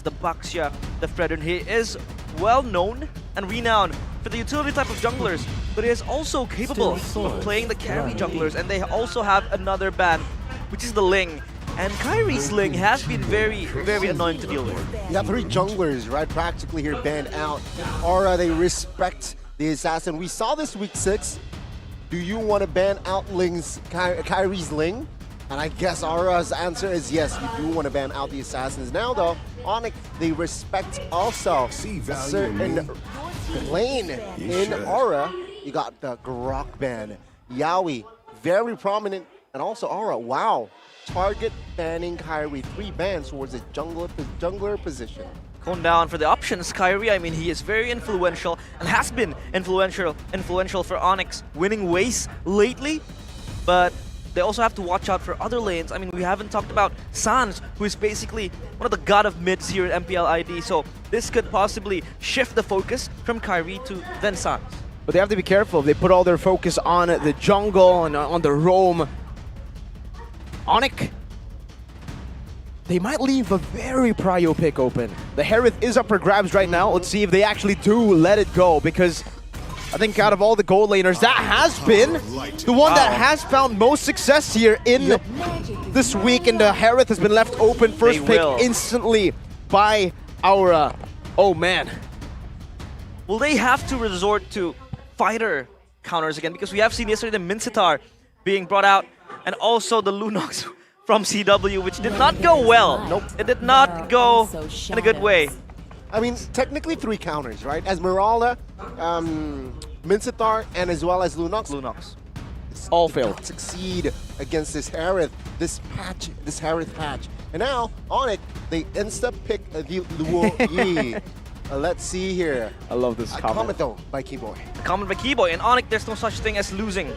That's the Baxia, the Fredrin. He is well known and renowned for the utility type of junglers, but he is also capable of playing the carry junglers, and they also have another ban, which is the Ling. And Kyrie's Ling has been very, very annoying to deal with. You got 3 junglers, right, practically here banned out. Aura, they respect the assassin. We saw this week 6. Do you want to ban out Kyrie's Ling? And I guess Aura's answer is yes, you do want to ban out the assassins. Now though, ONIC, they respect also a certain lane in Aura. You got the Grok ban. Yaoi, very prominent, and also Aura, wow. Target banning Kyrie, 3 bans towards the jungler position. Going down for the options, Kyrie, I mean, he is very influential and has been influential for ONIC, winning ways lately, but they also have to watch out for other lanes. I mean, we haven't talked about Sans, who is basically one of the god of mids here at MPL ID, so this could possibly shift the focus from Kyrie to then Sans. But they have to be careful. If they put all their focus on the jungle and on the roam, ONIC, they might leave a very prio pick open. The Harith is up for grabs right now. Let's see if they actually do let it go, because I think out of all the gold laners, that has been the one that has found most success here in this week, and the Harith has been left open first pick instantly by Aura. Oh man. Will they have to resort to fighter counters again? Because we have seen yesterday the Mincitar being brought out, and also the Lunox from CW, which did not go well. Nope. It did not go in a good way. I mean, technically 3 counters, right? Esmeralda, Mincitar, and as well as Lunox. All failed. Succeed against this Harith, this Harith patch. And now, ONIC, they insta-pick the Luo Yi. Let's see here. I love this comment though by Keyboy. Comment by Keyboy. In ONIC, there's no such thing as losing.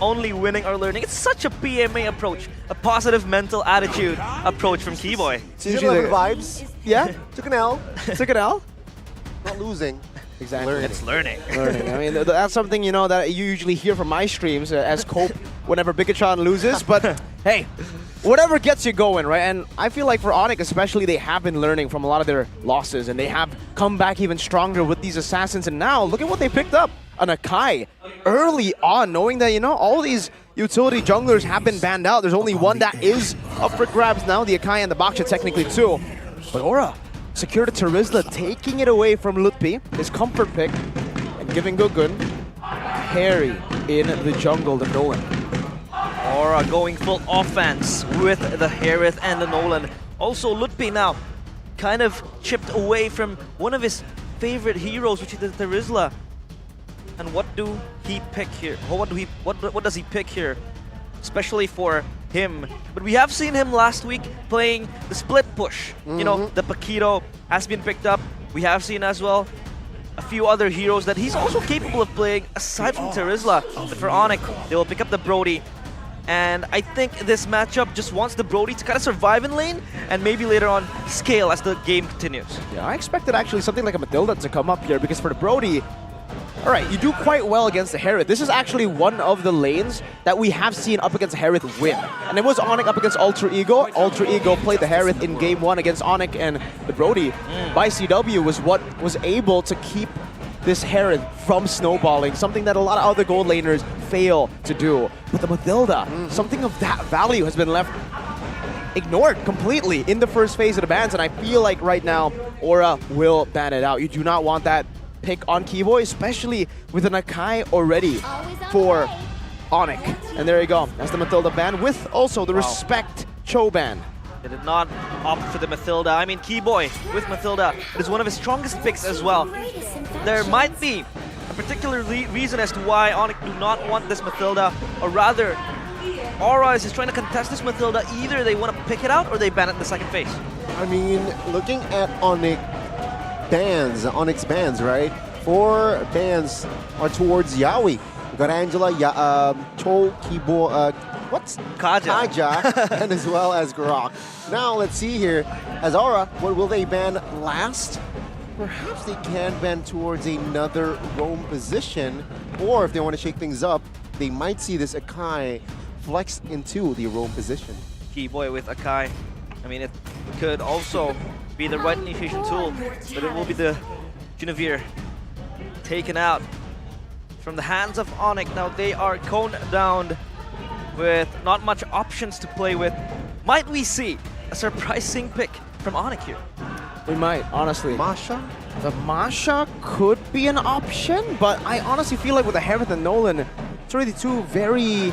Only winning or learning. It's such a PMA approach, a positive mental attitude approach from Keyboy. Season 11 vibes. Yeah, Took an L. took it out. Not losing. Exactly. Learning. It's learning. I mean, that's something, you know, that you usually hear from my streams as cope whenever Bigachon loses. But hey, whatever gets you going, right? And I feel like for ONIC especially, they have been learning from a lot of their losses, and they have come back even stronger with these assassins. And now, look at what they picked up. An Akai early on, knowing that, you know, all these utility junglers have been banned out. There's only one that is up for grabs now, the Akai and the Baksha technically too. But Aura secured a Terizla, taking it away from Lutpi, his comfort pick, and giving Gugun carry in the jungle, the Nolan. Aura going full offense with the Harith and the Nolan. Also, Lutpi now kind of chipped away from one of his favorite heroes, which is the Terizla. And what do he pick here? What does he pick here? Especially for him. But we have seen him last week playing the split push. You know, the Paquito has been picked up. We have seen as well a few other heroes that he's also capable of playing aside from Terizla. But for ONIC, they will pick up the Brody. And I think this matchup just wants the Brody to kind of survive in lane and maybe later on scale as the game continues. Yeah, I expected actually something like a Matilda to come up here, because for the Brody, all right, you do quite well against the Harith. This is actually one of the lanes that we have seen up against Harith win. And it was ONIC up against Ultra Ego. Ultra Ego played the Harith in Game 1 against ONIC, and the Brody by CW was what was able to keep this Harith from snowballing, something that a lot of other gold laners fail to do. But the Matilda, something of that value has been left ignored completely in the first phase of the bans, and I feel like right now, Aura will ban it out. You do not want that pick on Keyboy, especially with an Akai already for ONIC. And there you go. That's the Matilda ban with also the Respect Cho ban. They did not opt for the Matilda. I mean, Keyboy with Matilda is one of his strongest picks as well. There might be a particular reason as to why ONIC do not want this Matilda, or rather, Aura is just trying to contest this Matilda. Either they want to pick it out or they ban it in the second phase. I mean, looking at ONIC's bans, right? 4 bans are towards Yaoi. We got Angela, Cho, Kibo, Kaja, and as well as Grok. Now let's see here, as Aura, what will they ban last? Perhaps they can ban towards another roam position, or if they want to shake things up, they might see this Akai flex into the roam position. Keyboy with Akai. I mean, it could also be the right initiation tool, but it will be the Genevieve taken out from the hands of ONIC. Now they are coned down with not much options to play with. Might we see a surprising pick from ONIC here? We might, honestly. Masha? The Masha could be an option, but I honestly feel like with the Harith and Nolan, it's already two very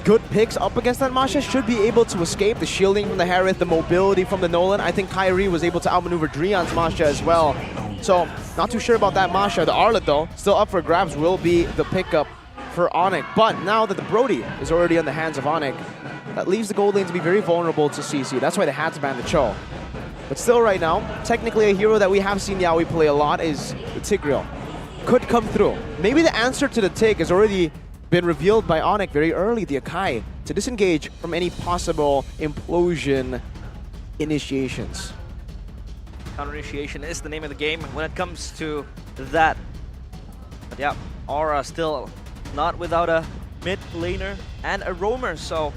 good picks up against that Masha. Should be able to escape the shielding from the Harith, the mobility from the Nolan. I think Kyrie was able to outmaneuver Dreon's Masha as well. So, not too sure about that Masha. The Arlet, though, still up for grabs, will be the pickup for ONIC. But now that the Brody is already in the hands of ONIC, that leaves the gold lane to be very vulnerable to CC. That's why they had to ban the Cho. But still right now, technically a hero that we have seen Yaoi play a lot is the Tigreal. Could come through. Maybe the answer to the Tig has already been revealed by ONIC very early, the Akai, to disengage from any possible implosion initiations. Counter initiation is the name of the game when it comes to that. But yeah, Aura still not without a mid laner and a roamer, so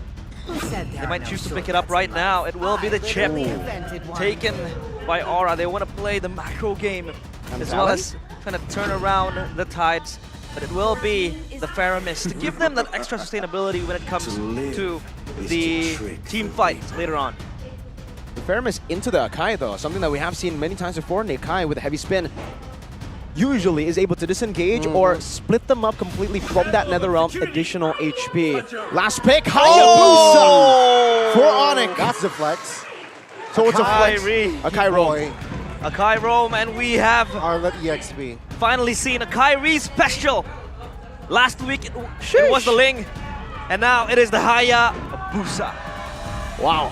they might choose to pick it up right now. It will be the chip taken by Aura. They want to play the macro game as well as kind of turn around the tides. But it will be the Faramis to give them that extra sustainability when it comes to the team fight later on. The Faramis into the Akai though, something that we have seen many times before in the Akai with a heavy spin. Usually is able to disengage or split them up completely from that Netherrealm additional HP. Last pick, Hayabusa for ONIC. That's the flex. So it's a flex. Akai roam. Akai roam, and we have Arlet EXP. finally seen a Kyrie special. Last week it was the Ling, and now it is the Hayabusa. Wow.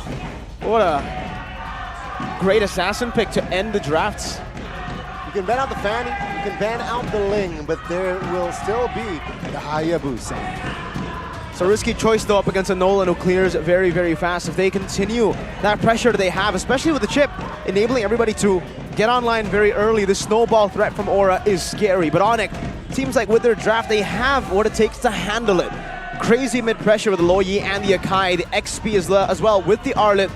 What a great assassin pick to end the drafts. You can ban out the Fanny, you can ban out the Ling, but there will still be the Hayabusa. It's a risky choice though up against a Nolan who clears very, very fast. If they continue that pressure they have, especially with the chip, enabling everybody to get online very early, the snowball threat from Aura is scary. But ONIC, seems like with their draft, they have what it takes to handle it. Crazy mid-pressure with the Loyi and the Akai, the XP as well with the Arlet.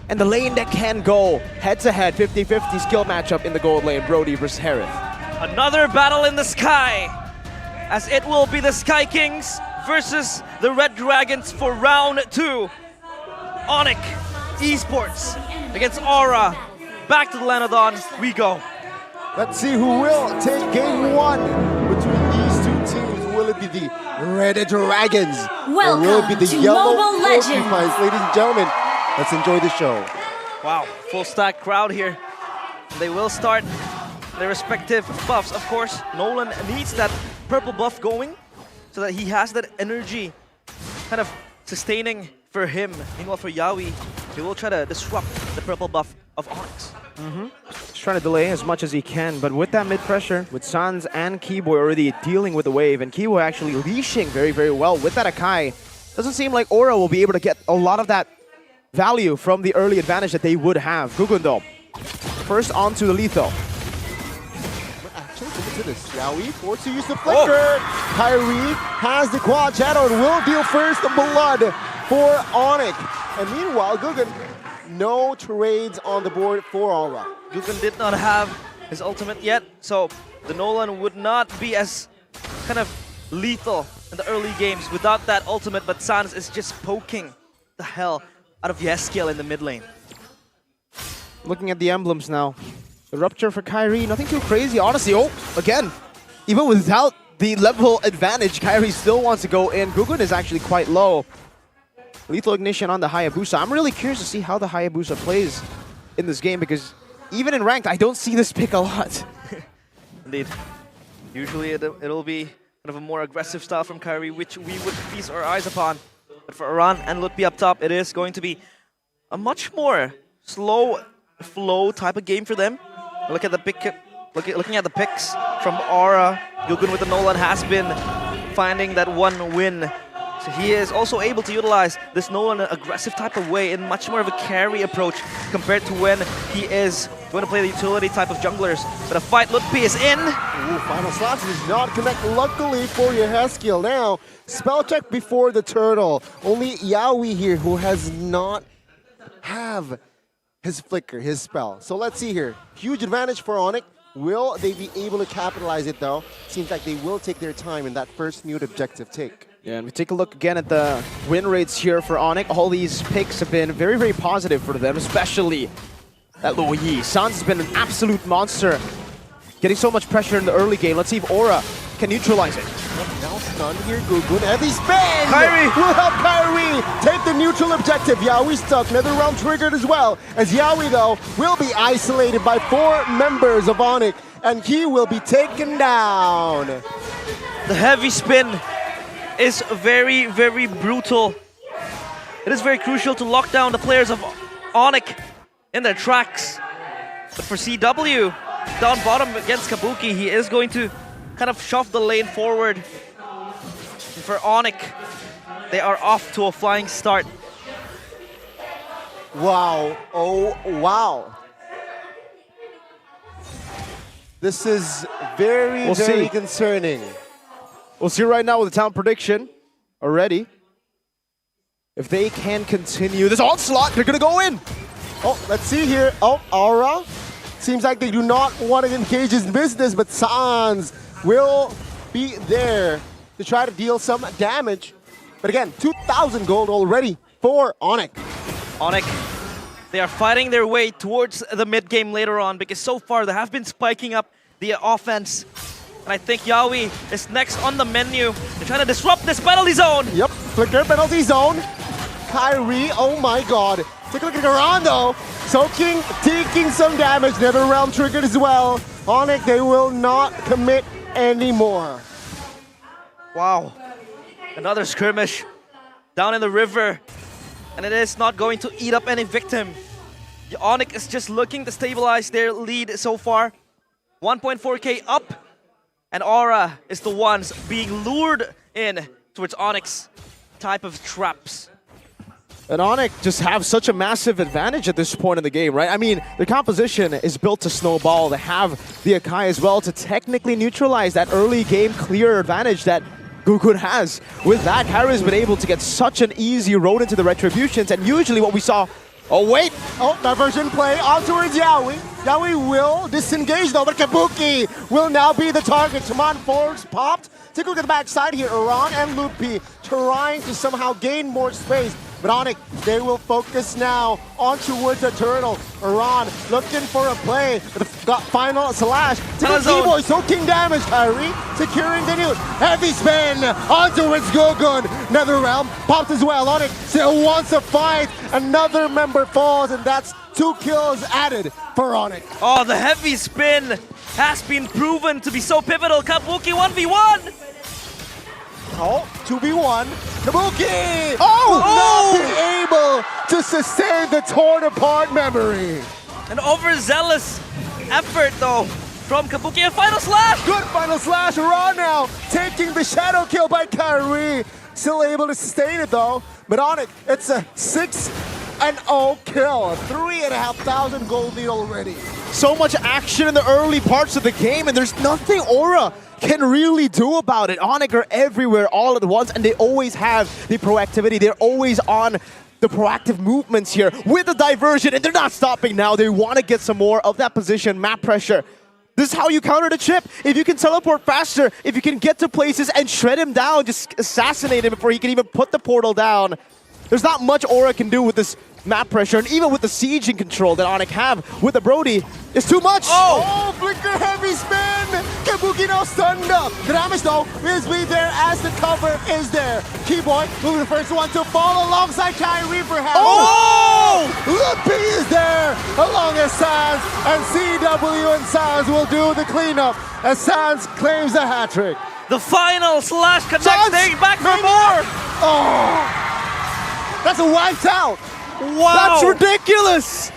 And the lane that can go head-to-head, 50-50 skill matchup in the gold lane, Brody versus Harith. Another battle in the sky, as it will be the Sky Kings versus the Red Dragons for round 2. ONIC Esports against Aura. Back to the Lanodon we go. Let's see who will take game 1 between these two teams. Will it be the Red Dragons? Or will it be the Yellow Porcupines? Ladies and gentlemen, let's enjoy the show. Wow, full stack crowd here. They will start their respective buffs. Of course, Nolan needs that purple buff going so that he has that energy kind of sustaining for him. Meanwhile, for Yaoi, he will try to disrupt the purple buff of Onyx. He's trying to delay as much as he can, but with that mid-pressure, with Sans and Keyboy already dealing with the wave, and Keyboy actually leashing very, very well with that Akai, doesn't seem like Aura will be able to get a lot of that value from the early advantage that they would have. Gugun though, first onto the lethal. Actually, look into this. Yaoi forced to use the flicker. Kyrie has the quad shadow and will deal first the blood for ONIC. And meanwhile, Gugun, no trades on the board for Aura. Gugun did not have his ultimate yet, so the Nolan would not be as kind of lethal in the early games without that ultimate, but Sans is just poking the hell out of Yeskiel in the mid lane. Looking at the emblems now. The Rupture for Kyrie, nothing too crazy, honestly. Oh, again, even without the level advantage, Kyrie still wants to go in. Gugun is actually quite low. Lethal Ignition on the Hayabusa. I'm really curious to see how the Hayabusa plays in this game, because even in ranked, I don't see this pick a lot. Indeed. Usually it'll be kind of a more aggressive style from Kyrie, which we would feast our eyes upon. But for Aran and Lutpi up top, it is going to be a much more slow flow type of game for them. Look at the pick, looking at the picks from Aura. Gugun with the Nolan has been finding that one win. So he is also able to utilize this Nolan aggressive type of way in much more of a carry approach compared to when he is going to play the utility type of junglers. But a fight, Lutpi is in. Ooh, final slots does not connect, luckily for Yeskiel. Now, spell check before the turtle. Only Yaoi here who has not have his flicker, his spell. So let's see here. Huge advantage for ONIC. Will they be able to capitalize it though? Seems like they will take their time in that first new objective take. Yeah, and we take a look again at the win rates here for ONIC. All these picks have been very, very positive for them, especially that Luo Yi. Sans has been an absolute monster, getting so much pressure in the early game. Let's see if Aura can neutralize it. Now stunned here, Gugun. Heavy spin! Kyrie! Will help Kyrie take the neutral objective. Yaoi stuck, another round triggered as well. As Yaoi, though, will be isolated by 4 members of ONIC, and he will be taken down. The heavy spin is very, very brutal. It is very crucial to lock down the players of ONIC in their tracks. But for CW, down bottom against Kabuki, he is going to kind of shove the lane forward. And for ONIC, they are off to a flying start. Wow. Oh, wow. This is very, very concerning. We'll see right now with the talent prediction already. If they can continue this onslaught, they're going to go in. Oh, let's see here. Oh, Aura. Seems like they do not want to engage in business, but Sans will be there to try to deal some damage. But again, 2,000 gold already for ONIC. ONIC, they are fighting their way towards the mid game later on because so far they have been spiking up the offense. And I think Yaoi is next on the menu. They're trying to disrupt this penalty zone. Yep, flicker penalty zone. Kyrie, oh my god. Take a look at Garan though. Soaking, taking some damage. Another round triggered as well. ONIC, they will not commit anymore. Wow. Another skirmish down in the river. And it is not going to eat up any victim. The ONIC is just looking to stabilize their lead so far. 1.4k up. And Aura is the ones being lured in towards ONIC's type of traps. And ONIC just have such a massive advantage at this point in the game, right? I mean, their composition is built to snowball. They have the Akai as well to technically neutralize that early game clear advantage that Gugun has. With that, Kyrie's been able to get such an easy road into the Retributions, and usually what we saw... Oh, wait! Oh, diversion play on towards Yaoi. Yaoi will disengage though, but Kabuki will now be the target. Shaman Forks popped. Take a look at the backside here. Iran and Lupi trying to somehow gain more space. But ONIC, they will focus now on towards the turtle. Iran looking for a play. Got final slash. T-Boy soaking damage. Kyrie securing the nuke. Heavy spin on towards Gugun. Another round popped as well. ONIC still wants to fight. Another member falls, and that's 2 kills added for ONIC. Oh, the heavy spin has been proven to be so pivotal. Kabuki 1v1! Oh, 2v1. Kabuki! Oh! Not be able to sustain the torn apart memory. An overzealous effort though from Kabuki. A final slash! Good final slash. Raw now taking the shadow kill by Kyrie. Still able to sustain it though. But ONIC, it's a 6-0 kill. 3,500 gold lead already. So much action in the early parts of the game, and there's nothing Aura can really do about it. ONIC are everywhere all at once, and they always have the proactivity. They're always on the proactive movements here with the diversion, and they're not stopping now. They want to get some more of that position, map pressure. This is how you counter the chip. If you can teleport faster, if you can get to places and shred him down, just assassinate him before he can even put the portal down. There's not much Aura can do with this map pressure, and even with the sieging control that ONIC have with the Brody, it's too much. Oh, flicker heavy spin. Kabuki now stunned up. The damage though is be there as the cover is there. Keyboy will be the first one to fall alongside Kyrie perhaps. Oh! Lupi is there along as Sans, and CW and Sans will do the cleanup as Sans claims the hat trick. The final slash connects. Sans! They back for more. Oh, that's a wiped out. Wow. That's ridiculous.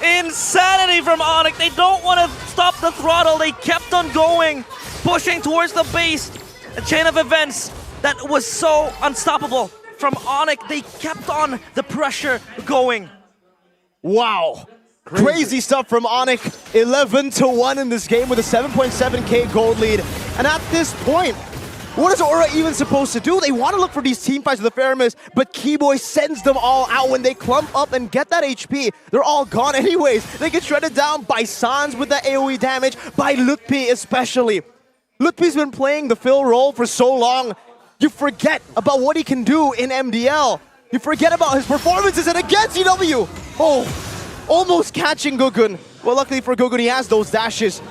Insanity from ONIC. They don't want to stop the throttle. They kept on going, pushing towards the base. A chain of events that was so unstoppable from ONIC. They kept on the pressure going. Wow. Crazy stuff from ONIC. 11-1 in this game with a 7.7k gold lead. And at this point, What is Aura even supposed to do? They want to look for these team fights with the Faramis, but Keyboy sends them all out. When they clump up and get that HP, they're all gone anyways. They get shredded down by Sans with the AoE damage, by Lutpi especially. Lutpi's been playing the Phil role for so long, you forget about what he can do in MDL. You forget about his performances, and again CW! Oh, almost catching Gugun. Well, luckily for Gugun, he has those dashes.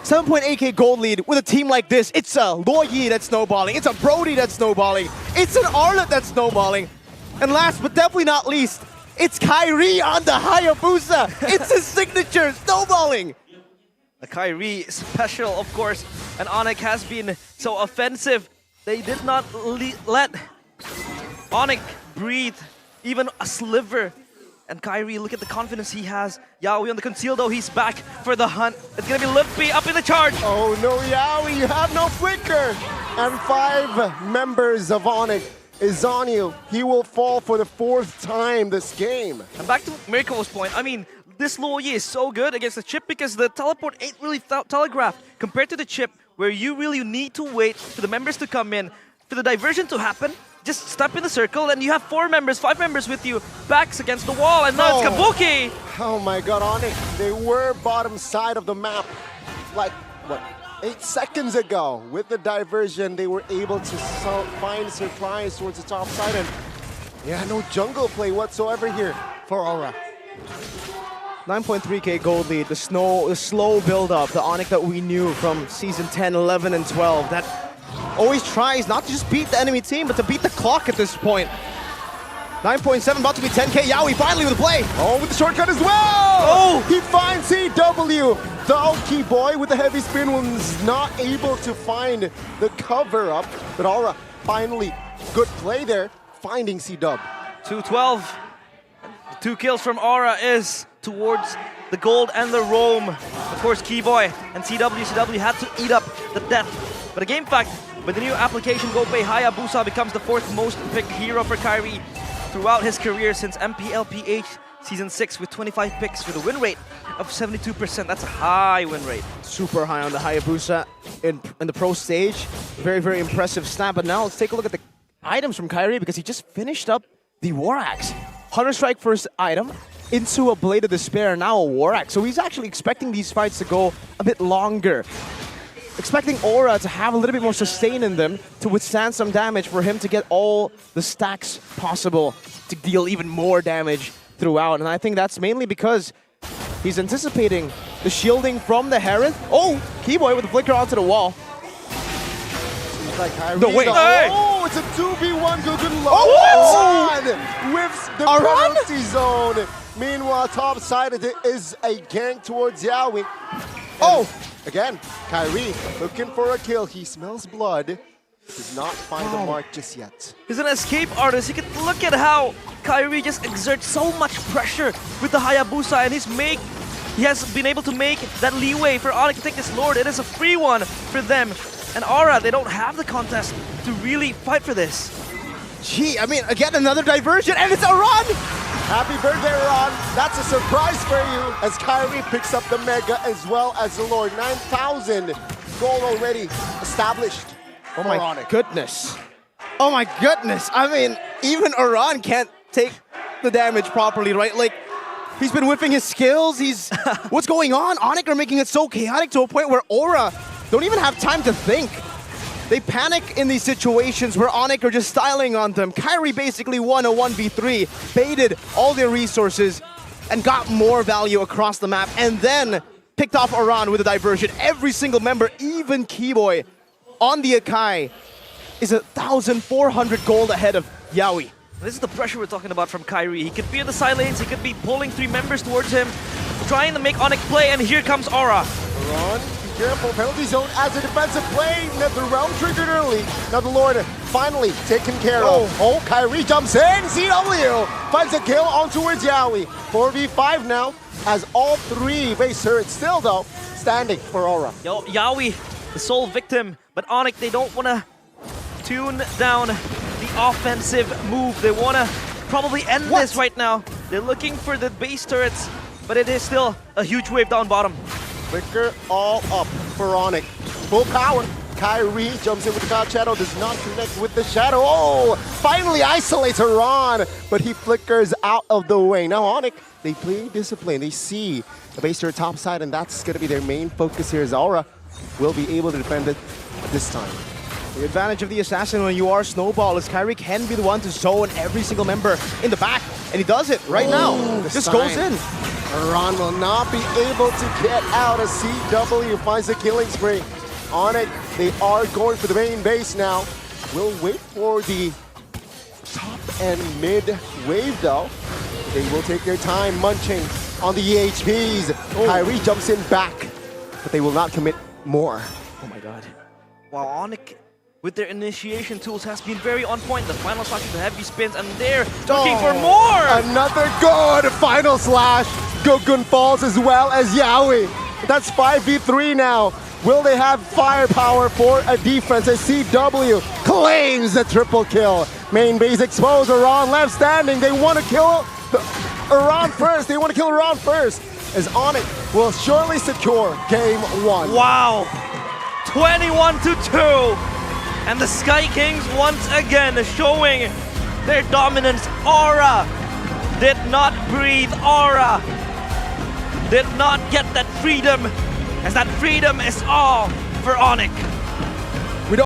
7.8k gold lead with a team like this. It's a Loyi that's snowballing. It's a Brody that's snowballing. It's an Arlet that's snowballing. And last but definitely not least, it's Kyrie on the Hayabusa. It's his signature, snowballing. A Kyrie special, of course, and ONIC has been so offensive. They did not let ONIC breathe even a sliver. And Kyrie, look at the confidence he has. Yaoi on the conceal though, he's back for the hunt. It's gonna be Lutpi up in the charge. Oh no, Yaoi, you have no flicker. And 5 members of ONIC is on you. He will fall for the 4th time this game. And back to Mirko's point, I mean, this Loyi is so good against the chip because the teleport ain't really telegraphed compared to the chip where you really need to wait for the members to come in, for the diversion to happen. Just step in the circle and you have 4 members, 5 members with you, backs against the wall, and now it's Kabuki! Oh my god, ONIC, they were bottom side of the map like, what, 8 seconds ago. With the diversion, they were able to find surprise towards the top side, and yeah, no jungle play whatsoever here for Aura. 9.3k gold lead, the slow build-up, the ONIC that we knew from Season 10, 11, and 12, that always tries not to just beat the enemy team, but to beat the clock at this point. 9.7, about to be 10k. Yaoi finally with the play. Oh, with the shortcut as well! Oh! He finds CW! The Oki boy with the heavy spin was not able to find the cover-up, but Aura finally, good play there, finding CW. 212. 2 kills from Aura is towards the gold and the roam. Of course, Keyboy and CW had to eat up the death. But a game fact, with the new application GoPay, Hayabusa becomes the 4th most picked hero for Kyrie throughout his career since MPL PH Season 6 with 25 picks with a win rate of 72%. That's a high win rate. Super high on the Hayabusa in the pro stage. Very, very impressive snap. But now let's take a look at the items from Kyrie because he just finished up the War Axe. Hunter Strike first item into a Blade of Despair, now a War Axe. So he's actually expecting these fights to go a bit longer. Expecting Aura to have a little bit more sustain in them to withstand some damage for him to get all the stacks possible to deal even more damage throughout. And I think that's mainly because he's anticipating the shielding from the Hereth. Oh, Keyboy with the flicker onto the wall. Seems like Kyrie. No, wait. Oh, it's a 2v1 Gugun low. Oh, what? Whiffs the Aran? penalty zone. Meanwhile, top side it is a gank towards Yaoi. Oh! Again, Kyrie looking for a kill. He smells blood. Does not find the mark just yet. He's an escape artist. You can look at how Kyrie just exerts so much pressure with the Hayabusa, and he has been able to make that leeway for ONIC to take this Lord. It is a free one for them. And Aura, they don't have the contest to really fight for this. Gee, I mean, again, another diversion, and it's a run! Happy birthday, Ron. That's a surprise for you as Kyrie picks up the Mega as well as the Lord. 9,000 gold already established. Oh my goodness. Oh my goodness. I mean, even Aran can't take the damage properly, right? Like, he's been whipping his skills. What's going on? ONIC are making it so chaotic to a point where Aura don't even have time to think. They panic in these situations where ONIC are just styling on them. Kyrie basically won a 1v3, baited all their resources, and got more value across the map, and then picked off Aran with a diversion. Every single member, even Keyboy, on the Akai, is 1,400 gold ahead of Yaoi. This is the pressure we're talking about from Kyrie. He could be in the side lanes, he could be pulling 3 members towards him, trying to make ONIC play, and here comes Aura. Aran, be careful, penalty zone as a defensive play. The round triggered early. Now the Lord finally taken care of. Oh, Kyrie jumps in. CW finds a kill on towards Yaoi. 4v5 now as all 3 base turrets still though standing for Aura. Yaoi, the sole victim, but ONIC, they don't want to tune down the offensive move. They want to probably end this right now. They're looking for the base turrets, but it is still a huge wave down bottom. Flicker all up for ONIC. Full power. Kyrie jumps in with the Cloud Shadow, does not connect with the Shadow. Oh, finally isolates Iran, but he flickers out of the way. Now ONIC, they play discipline. They see the base to their top side, and that's going to be their main focus here. Zara will be able to defend it this time. The advantage of the Assassin when you are Snowball is Kyrie can be the one to zone every single member in the back, and he does it right now. Just goes in. Iran will not be able to get out as CW finds the killing spree. ONIC, they are going for the main base now. We'll wait for the top and mid wave though. They will take their time munching on the EHPs. Kyrie jumps in back, but they will not commit more. Oh my god. While ONIC, with their initiation tools, has been very on point. The final slash with the heavy spins, and they're looking for more! Another good final slash. Gogun falls as well as Yaoi. That's 5v3 now. Will they have firepower for a defense as CW claims the triple kill? Main base exposed, Iran left standing. They want to kill Iran first. They want to kill Iran first, as ONIC will surely secure Game 1. Wow! 21-2! And the Sky Kings once again showing their dominance. Aura did not breathe. Aura did not get that freedom, as that freedom is all for ONIC.